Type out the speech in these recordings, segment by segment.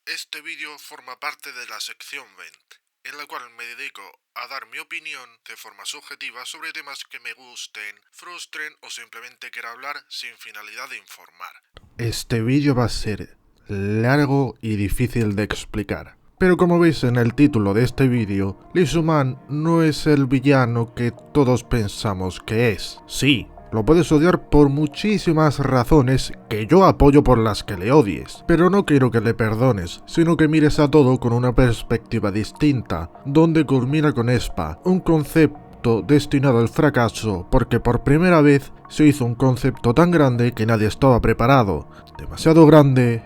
Este vídeo forma parte de la sección 20, en la cual me dedico a dar mi opinión de forma subjetiva sobre temas que me gusten, frustren o simplemente quiera hablar sin finalidad de informar. Este vídeo va a ser largo y difícil de explicar. Pero como veis en el título de este vídeo, Lee Soo-man no es el villano que todos pensamos que es. Sí, lo puedes odiar por muchísimas razones que yo apoyo por las que le odies, pero no quiero que le perdones, sino que mires a todo con una perspectiva distinta, donde culmina con Aespa, un concepto destinado al fracaso porque por primera vez se hizo un concepto tan grande que nadie estaba preparado, demasiado grande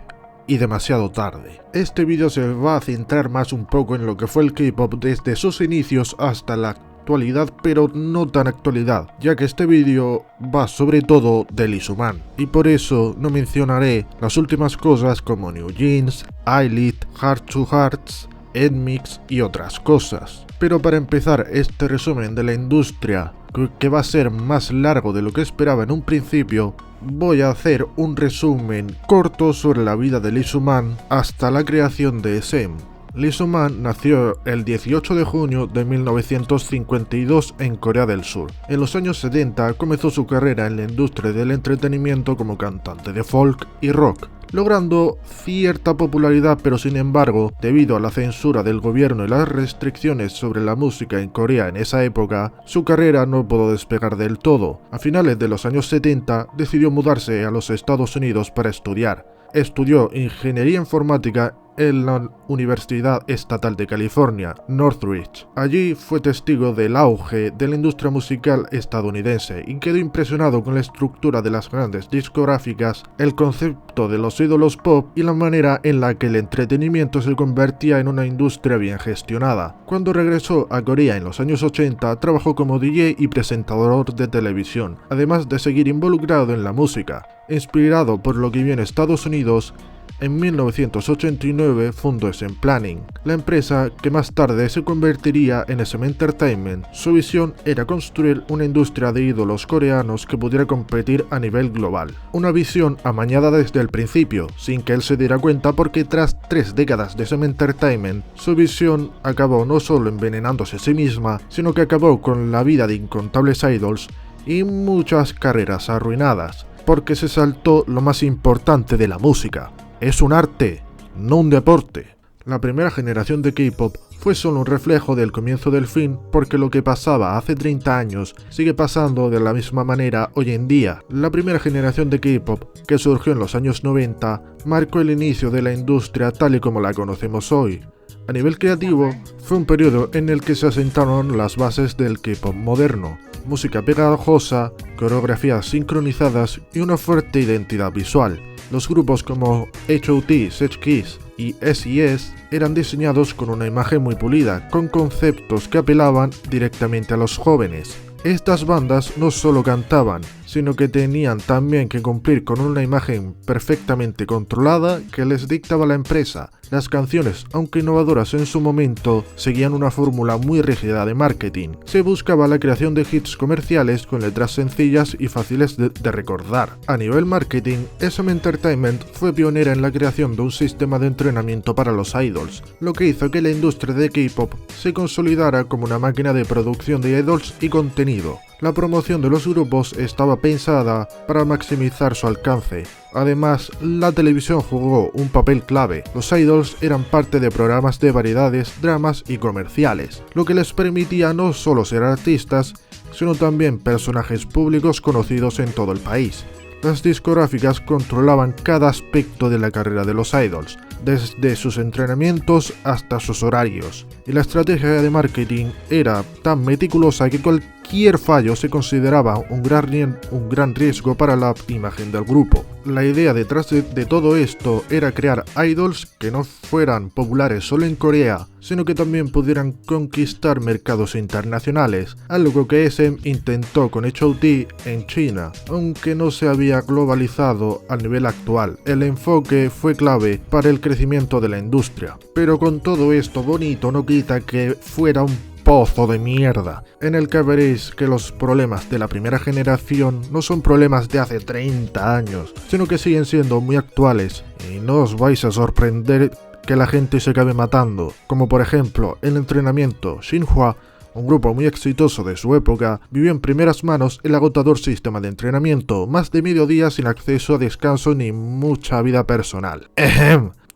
y demasiado tarde. Este vídeo se va a centrar más un poco en lo que fue el K-pop desde sus inicios hasta la actualidad, pero no tan actualidad, ya que este vídeo va sobre todo de Lee Soo-man, y por eso no mencionaré las últimas cosas como New Jeans, Eyelid, Heart to Hearts, Edmix y otras cosas. Pero para empezar este resumen de la industria, que va a ser más largo de lo que esperaba en un principio, voy a hacer un resumen corto sobre la vida de Lee Soo-man hasta la creación de SM. Lee Soo-man nació el 18 de junio de 1952 en Corea del Sur. En los años 70 comenzó su carrera en la industria del entretenimiento como cantante de folk y rock, logrando cierta popularidad, pero sin embargo, debido a la censura del gobierno y las restricciones sobre la música en Corea en esa época, su carrera no pudo despegar del todo. A finales de los años 70 decidió mudarse a los Estados Unidos para estudiar. Estudió ingeniería informática en la Universidad Estatal de California, Northridge. Allí fue testigo del auge de la industria musical estadounidense y quedó impresionado con la estructura de las grandes discográficas, el concepto de los ídolos pop y la manera en la que el entretenimiento se convertía en una industria bien gestionada. Cuando regresó a Corea en los años 80, trabajó como DJ y presentador de televisión, además de seguir involucrado en la música. Inspirado por lo que vio en Estados Unidos, en 1989 fundó SM Planning, la empresa que más tarde se convertiría en SM Entertainment. Su visión era construir una industria de ídolos coreanos que pudiera competir a nivel global. Una visión amañada desde el principio, sin que él se diera cuenta, porque tras 3 décadas de SM Entertainment, su visión acabó no solo envenenándose a sí misma, sino que acabó con la vida de incontables idols y muchas carreras arruinadas, porque se saltó lo más importante de la música. Es un arte, no un deporte. La primera generación de K-pop fue solo un reflejo del comienzo del fin, porque lo que pasaba hace 30 años sigue pasando de la misma manera hoy en día. La primera generación de K-pop, que surgió en los años 90, marcó el inicio de la industria tal y como la conocemos hoy. A nivel creativo, fue un periodo en el que se asentaron las bases del K-pop moderno: música pegajosa, coreografías sincronizadas y una fuerte identidad visual. Los grupos como H.O.T., Sech Kiss y S.E.S. eran diseñados con una imagen muy pulida, con conceptos que apelaban directamente a los jóvenes. Estas bandas no solo cantaban, sino que tenían también que cumplir con una imagen perfectamente controlada que les dictaba la empresa. Las canciones, aunque innovadoras en su momento, seguían una fórmula muy rígida de marketing. Se buscaba la creación de hits comerciales con letras sencillas y fáciles de recordar. A nivel marketing, SM Entertainment fue pionera en la creación de un sistema de entrenamiento para los idols, lo que hizo que la industria de K-pop se consolidara como una máquina de producción de idols y contenido. La promoción de los grupos estaba pensada para maximizar su alcance. Además, la televisión jugó un papel clave. Los idols eran parte de programas de variedades, dramas y comerciales, lo que les permitía no solo ser artistas, sino también personajes públicos conocidos en todo el país. Las discográficas controlaban cada aspecto de la carrera de los idols, desde sus entrenamientos hasta sus horarios, y la estrategia de marketing era tan meticulosa que cualquier fallo se consideraba un gran riesgo para la imagen del grupo. La idea detrás de todo esto era crear idols que no fueran populares solo en Corea, sino que también pudieran conquistar mercados internacionales, algo que SM intentó con H.O.T. en China, aunque no se había globalizado al nivel actual. El enfoque fue clave para el crecimiento de la industria. Pero con todo esto bonito no quita que fuera un pozo de mierda, en el que veréis que los problemas de la primera generación no son problemas de hace 30 años, sino que siguen siendo muy actuales, y no os vais a sorprender que la gente se acabe matando, como por ejemplo el entrenamiento. Xinhua, un grupo muy exitoso de su época, vivió en primeras manos el agotador sistema de entrenamiento, más de medio día sin acceso a descanso ni mucha vida personal.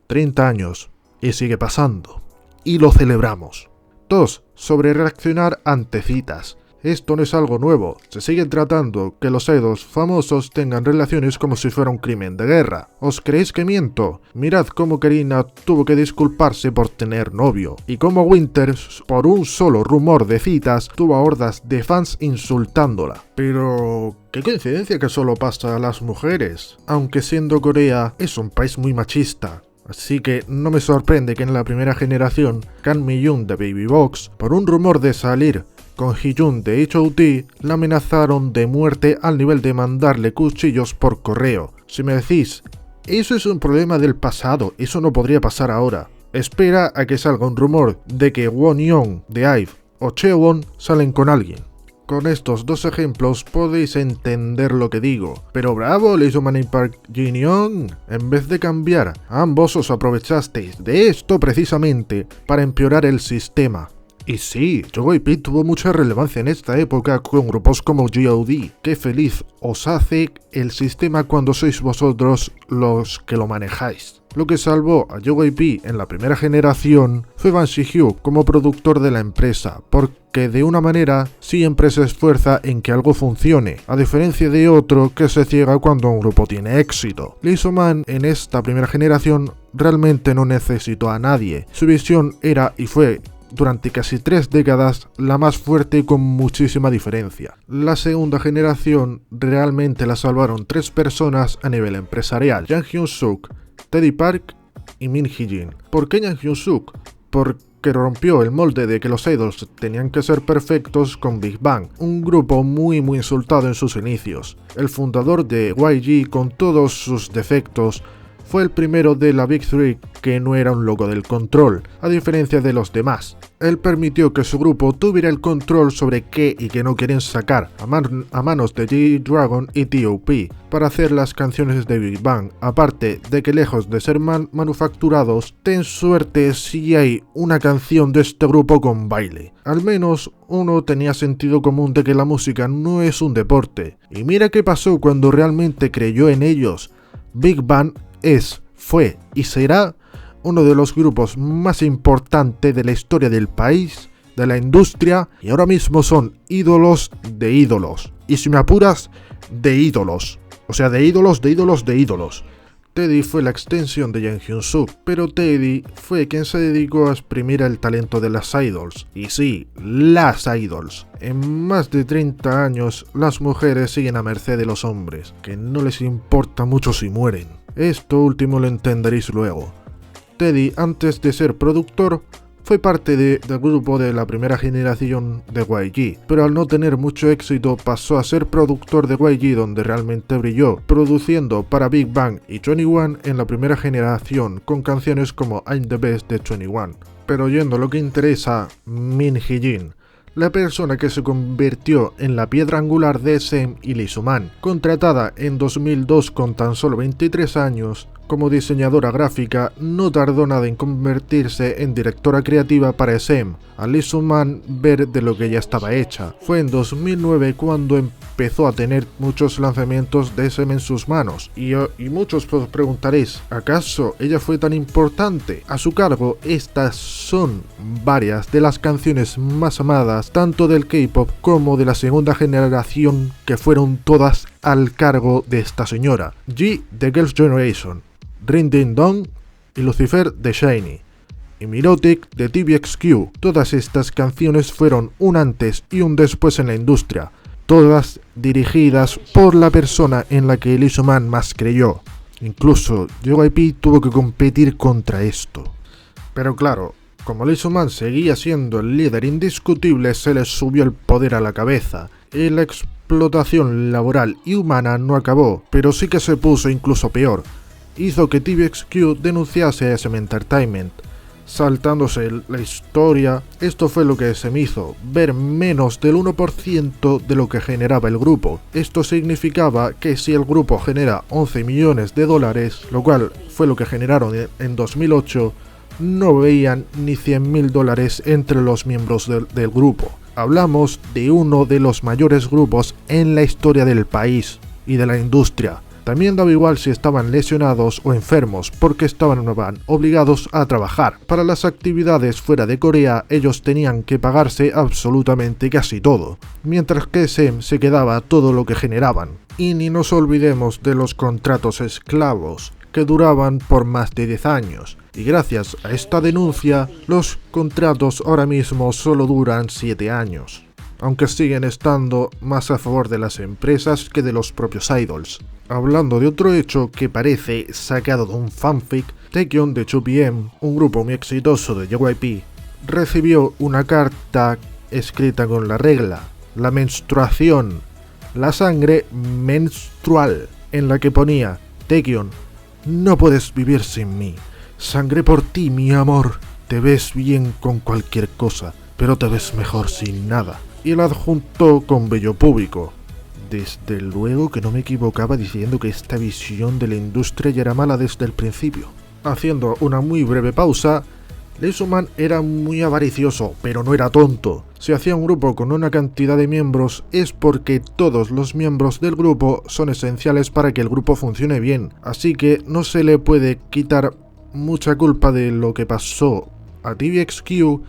30 años, y sigue pasando. Y lo celebramos. 2. Sobre reaccionar ante citas. Esto no es algo nuevo, se sigue tratando que los idols famosos tengan relaciones como si fuera un crimen de guerra. ¿Os creéis que miento? Mirad cómo Karina tuvo que disculparse por tener novio, y cómo Winters, por un solo rumor de citas, tuvo a hordas de fans insultándola. Pero qué coincidencia que solo pasa a las mujeres, aunque siendo Corea es un país muy machista. Así que no me sorprende que en la primera generación, Kang Mi-yoon de Baby Box, por un rumor de salir con Hee-jun de H.O.T., la amenazaron de muerte al nivel de mandarle cuchillos por correo. Si me decís, eso es un problema del pasado, eso no podría pasar ahora. Espera a que salga un rumor de que Won-young de IVE o Chaewon salen con alguien. Con estos dos ejemplos podéis entender lo que digo. Pero bravo, Lee Soo-man y Park Jin-young. En vez de cambiar, ambos os aprovechasteis de esto precisamente para empeorar el sistema. Y sí, JYP tuvo mucha relevancia en esta época con grupos como G.O.D. Qué feliz os hace el sistema cuando sois vosotros los que lo manejáis. Lo que salvó a JYP en la primera generación fue Ban Si-hyu como productor de la empresa, porque de una manera siempre se esfuerza en que algo funcione, a diferencia de otro que se ciega cuando un grupo tiene éxito. Lee Soo-man en esta primera generación realmente no necesitó a nadie, su visión era y fue durante casi 3 décadas la más fuerte y con muchísima diferencia. La segunda generación realmente la salvaron 3 personas a nivel empresarial: Jang Hyun-suk, Teddy Park y Min Hee-jin. ¿Por qué Jang Hyun-suk? Porque rompió el molde de que los idols tenían que ser perfectos con Big Bang, un grupo muy insultado en sus inicios. El fundador de YG, con todos sus defectos, fue el primero de la Big Three que no era un loco del control, a diferencia de los demás. Él permitió que su grupo tuviera el control sobre qué y qué no quieren sacar a manos de G-Dragon y T.O.P. para hacer las canciones de Big Bang, aparte de que lejos de ser manufacturados, ten suerte si hay una canción de este grupo con baile. Al menos uno tenía sentido común de que la música no es un deporte. Y mira qué pasó cuando realmente creyó en ellos. Big Bang fue y será uno de los grupos más importantes de la historia del país, de la industria, y ahora mismo son ídolos de ídolos. Y si me apuras, de ídolos. O sea, de ídolos, de ídolos, de ídolos. Teddy fue la extensión de Jang Hyun-suk, pero Teddy fue quien se dedicó a exprimir el talento de las idols. Y sí, las idols. En más de 30 años, las mujeres siguen a merced de los hombres, que no les importa mucho si mueren. Esto último lo entenderéis luego. Teddy, antes de ser productor, fue parte del grupo de la primera generación de YG, pero al no tener mucho éxito pasó a ser productor de YG, donde realmente brilló, produciendo para Big Bang y 21 en la primera generación, con canciones como I'm the Best de 21. Pero yendo a lo que interesa, Min Hee-jin, la persona que se convirtió en la piedra angular de SM y Lee Soo-man, contratada en 2002 con tan solo 23 años, como diseñadora gráfica, no tardó nada en convertirse en directora creativa para SM, a Lee Soo-man ver de lo que ya estaba hecha. Fue en 2009 cuando empezó a tener muchos lanzamientos de SM en sus manos, y muchos os preguntaréis, ¿acaso ella fue tan importante? A su cargo, estas son varias de las canciones más amadas, tanto del K-pop como de la segunda generación, que fueron todas al cargo de esta señora. G de Girls' Generation, Ring Ding Dong y Lucifer de SHINee, y Mirotic de TVXQ. Todas estas canciones fueron un antes y un después en la industria, todas dirigidas por la persona en la que Lee Soo-man más creyó. Incluso JYP tuvo que competir contra esto. Pero claro, como Lee Soo-man seguía siendo el líder indiscutible, se les subió el poder a la cabeza, y la explotación laboral y humana no acabó, pero sí que se puso incluso peor. Hizo que TVXQ denunciase a SM Entertainment, saltándose la historia. Esto fue lo que se me hizo ver menos del 1% de lo que generaba el grupo. Esto significaba que si el grupo genera $11 millones, lo cual fue lo que generaron en 2008, no veían ni $100.000 entre los miembros del grupo. Hablamos de uno de los mayores grupos en la historia del país y de la industria. También daba igual si estaban lesionados o enfermos, porque estaban obligados a trabajar. Para las actividades fuera de Corea, ellos tenían que pagarse absolutamente casi todo, mientras que SM se quedaba todo lo que generaban. Y ni nos olvidemos de los contratos esclavos, que duraban por más de 10 años. Y gracias a esta denuncia, los contratos ahora mismo solo duran 7 años. Aunque siguen estando más a favor de las empresas que de los propios idols. Hablando de otro hecho que parece sacado de un fanfic, Taecyeon de 2PM, un grupo muy exitoso de JYP, recibió una carta escrita con la regla, la menstruación, la sangre menstrual, en la que ponía: Taecyeon, no puedes vivir sin mí. Sangré por ti, mi amor. Te ves bien con cualquier cosa, pero te ves mejor sin nada. Y la adjuntó con vello púbico. Desde luego que no me equivocaba diciendo que esta visión de la industria ya era mala desde el principio. Haciendo una muy breve pausa, Lee Soo-man era muy avaricioso, pero no era tonto. Si hacía un grupo con una cantidad de miembros es porque todos los miembros del grupo son esenciales para que el grupo funcione bien, así que no se le puede quitar mucha culpa de lo que pasó a TVXQ,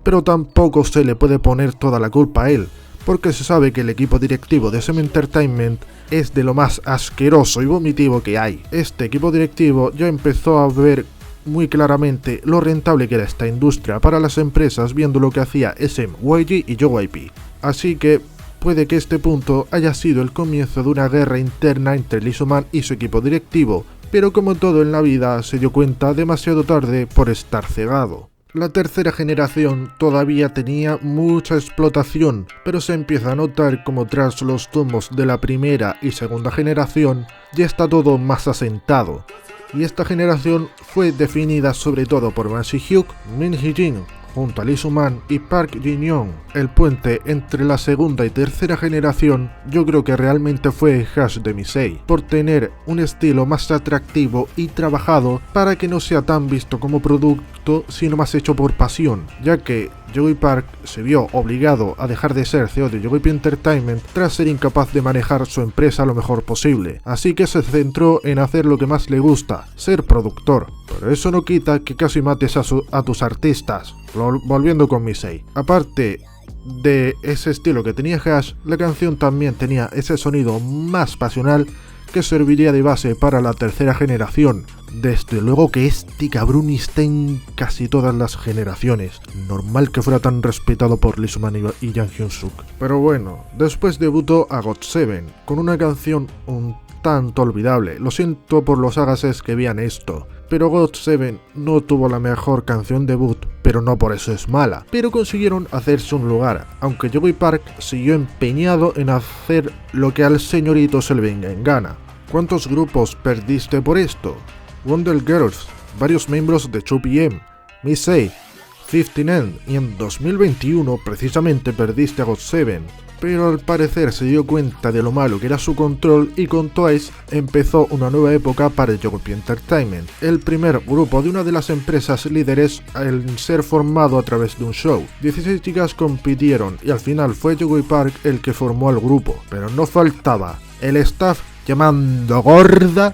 pero tampoco se le puede poner toda la culpa a él, porque se sabe que el equipo directivo de SM Entertainment es de lo más asqueroso y vomitivo que hay. Este equipo directivo ya empezó a ver muy claramente lo rentable que era esta industria para las empresas viendo lo que hacía SM, YG y JYP. Así que puede que este punto haya sido el comienzo de una guerra interna entre Lee Soo-man y su equipo directivo, pero como todo en la vida se dio cuenta demasiado tarde por estar cegado. La tercera generación todavía tenía mucha explotación, pero se empieza a notar como tras los tumbos de la primera y segunda generación ya está todo más asentado. Y esta generación fue definida sobre todo por Ban Si-hyuk, Min Hee-jin, junto a Lee Soo-man y Park Jin-young. El puente entre la segunda y tercera generación yo creo que realmente fue Hush de Misei, por tener un estilo más atractivo y trabajado para que no sea tan visto como producto sino más hecho por pasión, ya que Joey Park se vio obligado a dejar de ser CEO de JYP Entertainment tras ser incapaz de manejar su empresa lo mejor posible, así que se centró en hacer lo que más le gusta, ser productor. Pero eso no quita que casi mates a tus artistas. Volviendo con Misei. Aparte de ese estilo que tenía Hush, la canción también tenía ese sonido más pasional que serviría de base para la tercera generación. Desde luego que este cabrón está en casi todas las generaciones. Normal que fuera tan respetado por Lee Soo-man y Jang Hyun-suk. Pero bueno, después debutó a GOT7 con una canción un tanto olvidable. Lo siento por los agases que vean esto, pero GOT7 no tuvo la mejor canción debut, pero no por eso es mala. Pero consiguieron hacerse un lugar, aunque Joey Park siguió empeñado en hacer lo que al señorito se le venga en gana. ¿Cuántos grupos perdiste por esto? Wonder Girls, varios miembros de 2PM, Misei, 15 y en 2021 precisamente perdiste a GOT7. Pero al parecer se dio cuenta de lo malo que era su control y con Twice empezó una nueva época para JYP Entertainment, el primer grupo de una de las empresas líderes en ser formado a través de un show. 16 chicas compitieron y al final fue Joey Park el que formó al grupo, pero no faltaba el staff llamando gorda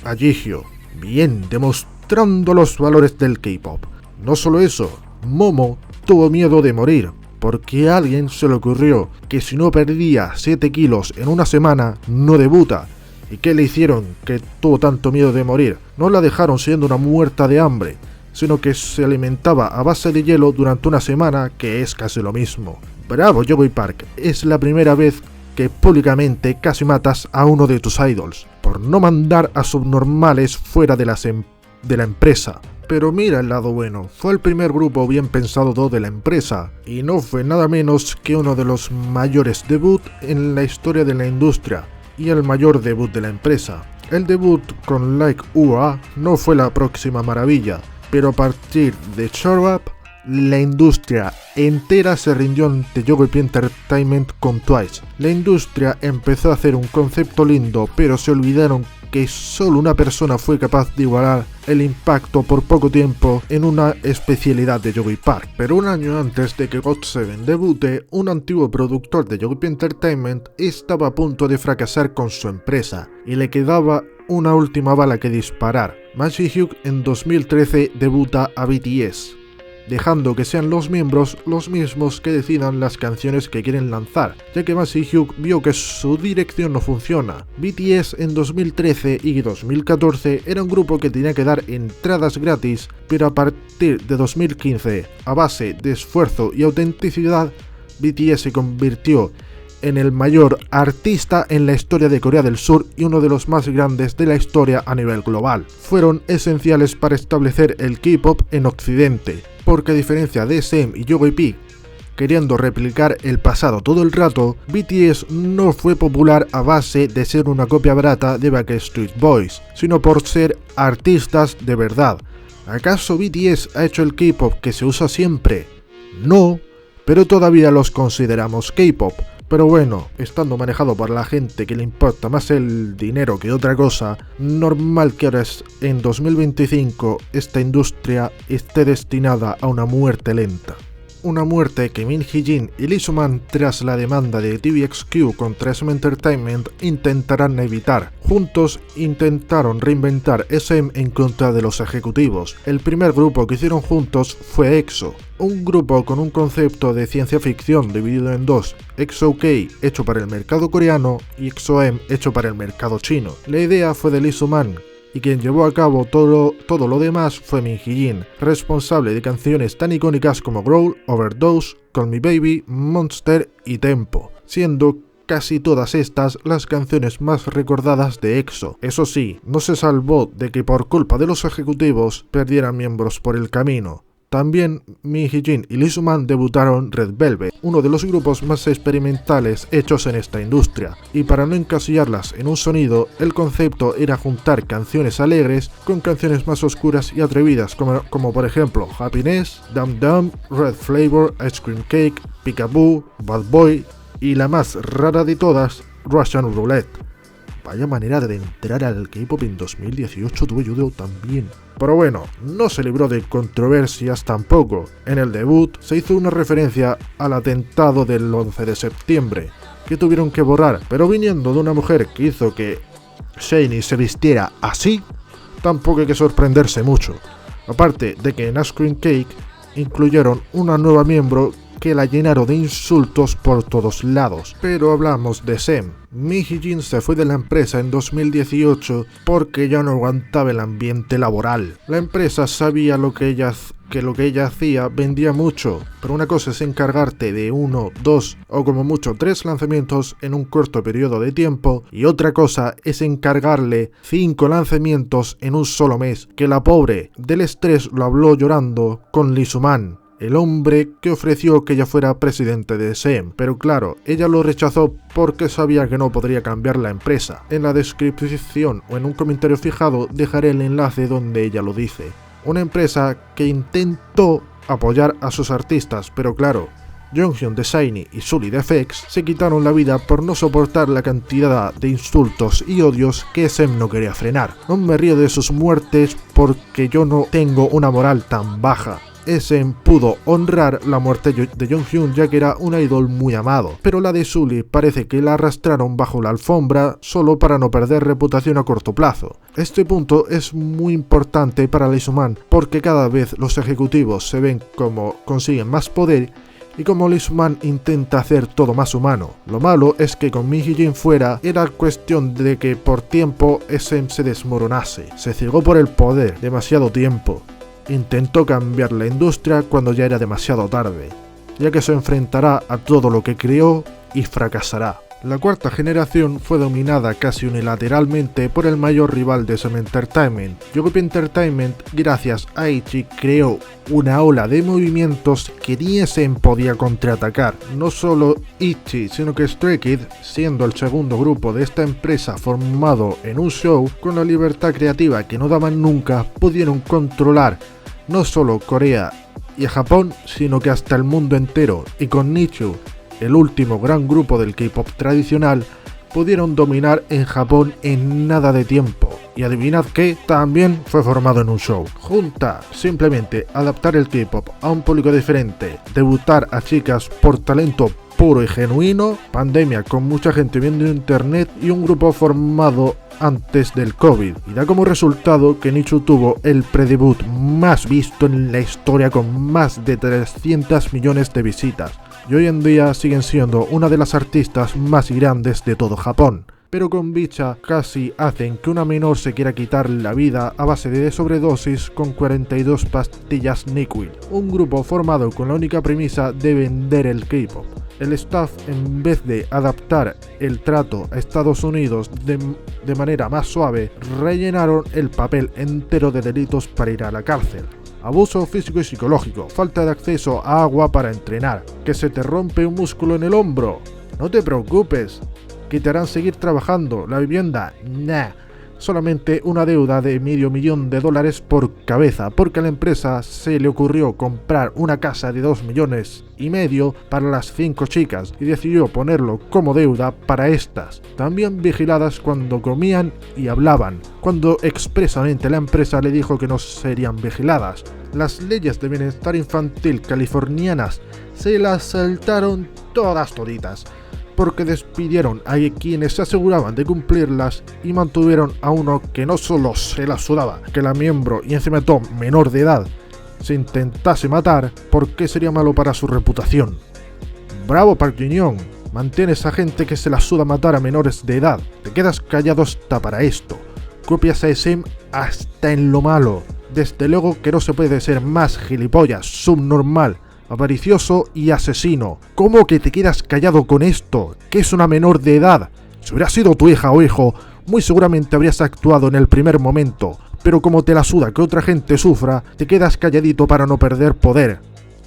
a Jihyo, bien demostrando los valores del K-pop. No solo eso, Momo tuvo miedo de morir, porque a alguien se le ocurrió que si no perdía 7 kilos en una semana, no debuta. ¿Y qué le hicieron que tuvo tanto miedo de morir? No la dejaron siendo una muerta de hambre, sino que se alimentaba a base de hielo durante una semana, que es casi lo mismo. Bravo Joey Park, es la primera vez que públicamente casi matas a uno de tus idols, por no mandar a subnormales fuera de la empresa. Pero mira el lado bueno, fue el primer grupo bien pensado de la empresa, y no fue nada menos que uno de los mayores debut en la historia de la industria, y el mayor debut de la empresa. El debut con Like UA no fue la próxima maravilla, pero a partir de Show Up, la industria entera se rindió ante JYP Entertainment con Twice. La industria empezó a hacer un concepto lindo, pero se olvidaron que solo una persona fue capaz de igualar el impacto por poco tiempo en una especialidad de Yogi Park. Pero un año antes de que GOT7 debute, un antiguo productor de Yogi Entertainment estaba a punto de fracasar con su empresa y le quedaba una última bala que disparar. Masi Hyuk en 2013 debuta a BTS, dejando que sean los miembros los mismos que decidan las canciones que quieren lanzar, ya que Masi Hyuk vio que su dirección no funciona. BTS en 2013 y 2014 era un grupo que tenía que dar entradas gratis, pero a partir de 2015, a base de esfuerzo y autenticidad, BTS se convirtió en el mayor artista en la historia de Corea del Sur y uno de los más grandes de la historia a nivel global. Fueron esenciales para establecer el K-pop en Occidente, porque a diferencia de SM y Yogi queriendo replicar el pasado todo el rato, BTS no fue popular a base de ser una copia barata de Backstreet Boys, sino por ser artistas de verdad. ¿Acaso BTS ha hecho el K-pop que se usa siempre? No, pero todavía los consideramos K-pop. Pero bueno, estando manejado por la gente que le importa más el dinero que otra cosa, normal que ahora en 2025 esta industria esté destinada a una muerte lenta. Una muerte que Min Hee-jin y Lee Soo-man, tras la demanda de TVXQ contra SM Entertainment, intentarán evitar. Juntos intentaron reinventar SM en contra de los ejecutivos. El primer grupo que hicieron juntos fue EXO, un grupo con un concepto de ciencia ficción dividido en dos, EXO-K hecho para el mercado coreano y EXO-M hecho para el mercado chino. La idea fue de Lee Soo-man, y quien llevó a cabo todo lo demás fue Min Hee-jin, responsable de canciones tan icónicas como Growl, Overdose, Call Me Baby, Monster y Tempo, siendo casi todas estas las canciones más recordadas de EXO. Eso sí, no se salvó de que por culpa de los ejecutivos perdieran miembros por el camino. También Min Hee-jin y Lee Soo-man debutaron Red Velvet, uno de los grupos más experimentales hechos en esta industria, y para no encasillarlas en un sonido, el concepto era juntar canciones alegres con canciones más oscuras y atrevidas, como por ejemplo Happiness, Dum Dum, Red Flavor, Ice Cream Cake, Peekaboo, Bad Boy y la más rara de todas, Russian Roulette. Vaya manera de entrar al K-pop en 2018 tuve yo también. Pero bueno, no se libró de controversias tampoco. En el debut se hizo una referencia al atentado del 11 de septiembre, que tuvieron que borrar, pero viniendo de una mujer que hizo que SHINee se vistiera así, tampoco hay que sorprenderse mucho. Aparte de que en Ice Cream Cake incluyeron una nueva miembro que la llenaron de insultos por todos lados. Pero hablamos de SM. Min Hee-jin se fue de la empresa en 2018 porque ya no aguantaba el ambiente laboral. La empresa sabía que lo que ella hacía vendía mucho, pero una cosa es encargarte de 1, 2 o como mucho 3 lanzamientos en un corto periodo de tiempo, y otra cosa es encargarle 5 lanzamientos en un solo mes, que la pobre del estrés lo habló llorando con Lee Soo-man, el hombre que ofreció que ella fuera presidente de SM, pero claro, ella lo rechazó porque sabía que no podría cambiar la empresa. En la descripción o en un comentario fijado dejaré el enlace donde ella lo dice. Una empresa que intentó apoyar a sus artistas, pero claro, Jonghyun de SHINee y Sully de FX se quitaron la vida por no soportar la cantidad de insultos y odios que SM no quería frenar. No me río de sus muertes porque yo no tengo una moral tan baja. SM pudo honrar la muerte de Jonghyun ya que era un idol muy amado, pero la de Sully parece que la arrastraron bajo la alfombra solo para no perder reputación a corto plazo. Este punto es muy importante para Lee Soo-man porque cada vez los ejecutivos se ven como consiguen más poder y como Lee Soo-man intenta hacer todo más humano. Lo malo es que con Min Hee-jin fuera era cuestión de que por tiempo SM se desmoronase, se cegó por el poder demasiado tiempo. Intentó cambiar la industria cuando ya era demasiado tarde, ya que se enfrentará a todo lo que creó y fracasará. La cuarta generación fue dominada casi unilateralmente por el mayor rival de SM Entertainment. Yogi Entertainment, gracias a Ichi, creó una ola de movimientos que ni SM podía contraatacar. No solo Ichi, sino que Stray Kids, siendo el segundo grupo de esta empresa formado en un show, con la libertad creativa que no daban nunca, pudieron controlar no solo Corea y a Japón, sino que hasta el mundo entero, y con Nichio, el último gran grupo del K-pop tradicional, pudieron dominar en Japón en nada de tiempo. y adivinad qué, también fue formado en un show. Junta simplemente adaptar el K-pop a un público diferente, debutar a chicas por talento puro y genuino, pandemia con mucha gente viendo internet y un grupo formado antes del COVID, y da como resultado que Nichkhun tuvo el predebut más visto en la historia con más de 300 millones de visitas, y hoy en día siguen siendo una de las artistas más grandes de todo Japón. Pero con Bicha casi hacen que una menor se quiera quitar la vida a base de sobredosis con 42 pastillas NyQuil, un grupo formado con la única premisa de vender el K-pop. El staff, en vez de adaptar el trato a Estados Unidos de manera más suave, rellenaron el papel entero de delitos para ir a la cárcel. Abuso físico y psicológico, falta de acceso a agua para entrenar, que se te rompe un músculo en el hombro. No te preocupes, que te harán seguir trabajando. La vivienda, nah. Solamente una deuda de $500,000 por cabeza, porque a la empresa se le ocurrió comprar una casa de 2,5 millones para las 5 chicas y decidió ponerlo como deuda para estas, también vigiladas cuando comían y hablaban, cuando expresamente la empresa le dijo que no serían vigiladas. Las leyes de bienestar infantil californianas se las saltaron toditas, porque despidieron a quienes se aseguraban de cumplirlas y mantuvieron a uno que no solo se la sudaba, que la miembro y encima todo menor de edad se intentase matar, porque sería malo para su reputación. Bravo Park Jin-young, mantienes a gente que se la suda matar a menores de edad, te quedas callado hasta para esto, copias a SM hasta en lo malo, desde luego que no se puede ser más gilipollas, subnormal, avaricioso y asesino. ¿Cómo que te quedas callado con esto? Que es una menor de edad. Si hubiera sido tu hija o hijo, muy seguramente habrías actuado en el primer momento, pero como te la suda que otra gente sufra, te quedas calladito para no perder poder.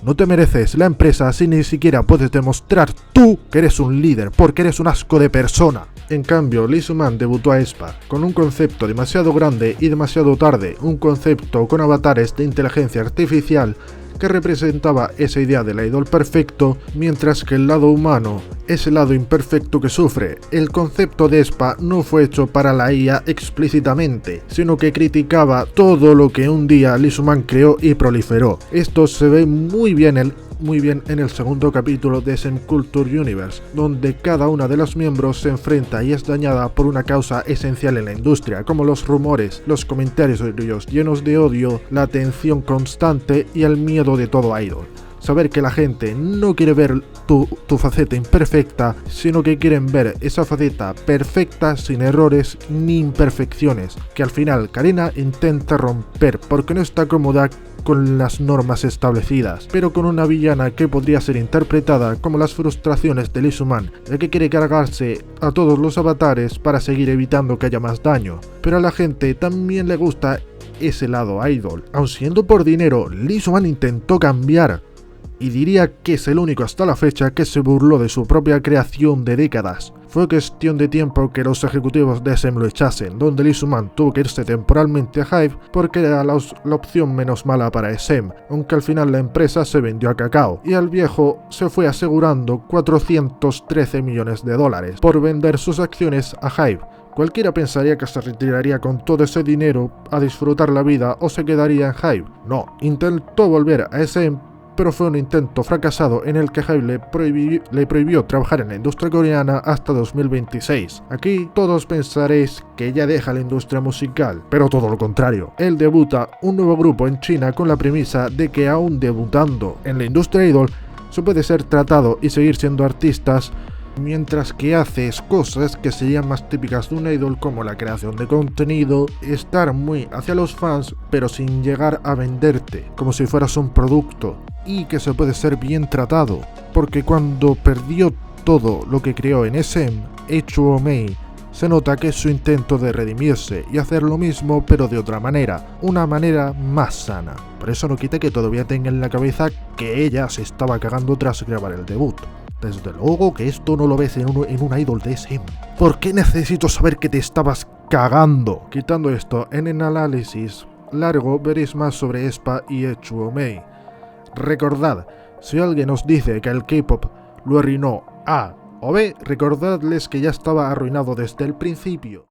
No te mereces la empresa si ni siquiera puedes demostrar tú que eres un líder, porque eres un asco de persona. En cambio, Lee Soo-man debutó a aespa con un concepto demasiado grande y demasiado tarde, un concepto con avatares de inteligencia artificial que representaba esa idea del idol perfecto, mientras que el lado humano es el lado imperfecto que sufre. El concepto de aespa no fue hecho para la IA explícitamente, sino que criticaba todo lo que un día Lee Soo-man creó y proliferó. Esto se ve muy bien en el segundo capítulo de SM Culture Universe, donde cada una de los miembros se enfrenta y es dañada por una causa esencial en la industria, como los rumores, los comentarios llenos de odio, la atención constante y el miedo de todo idol. Saber que la gente no quiere ver tu faceta imperfecta, sino que quieren ver esa faceta perfecta sin errores ni imperfecciones, que al final Karina intenta romper porque no está cómoda con las normas establecidas, pero con una villana que podría ser interpretada como las frustraciones de Lee Soo-man, el que quiere cargarse a todos los avatares para seguir evitando que haya más daño. Pero a la gente también le gusta ese lado idol. Aun siendo por dinero, Lee Soo-man intentó cambiar, y diría que es el único hasta la fecha que se burló de su propia creación de décadas. Fue cuestión de tiempo que los ejecutivos de SM lo echasen, donde Lee Soo-man tuvo que irse temporalmente a HYBE porque era la opción menos mala para SM, aunque al final la empresa se vendió a Kakao, y al viejo se fue asegurando $413 millones por vender sus acciones a HYBE. Cualquiera pensaría que se retiraría con todo ese dinero a disfrutar la vida o se quedaría en HYBE. No, intentó volver a SM, pero fue un intento fracasado en el que HYBE le prohibió trabajar en la industria coreana hasta 2026. Aquí todos pensaréis que ya deja la industria musical, pero todo lo contrario. Él debuta un nuevo grupo en China con la premisa de que aún debutando en la industria idol se puede ser tratado y seguir siendo artistas, mientras que haces cosas que serían más típicas de un idol, como la creación de contenido, estar muy hacia los fans pero sin llegar a venderte como si fueras un producto, y que se puede ser bien tratado, porque cuando perdió todo lo que creó en SM, H.O.M.A, se nota que es su intento de redimirse y hacer lo mismo pero de otra manera, una manera más sana. Por eso no quita que todavía tenga en la cabeza que ella se estaba cagando tras grabar el debut. Desde luego que esto no lo ves en un idol de SM. ¿Por qué necesito saber que te estabas cagando? Quitando esto, en el análisis largo veréis más sobre aespa y H.O.M.A. Recordad, si alguien os dice que el K-pop lo arruinó A o B, recordadles que ya estaba arruinado desde el principio.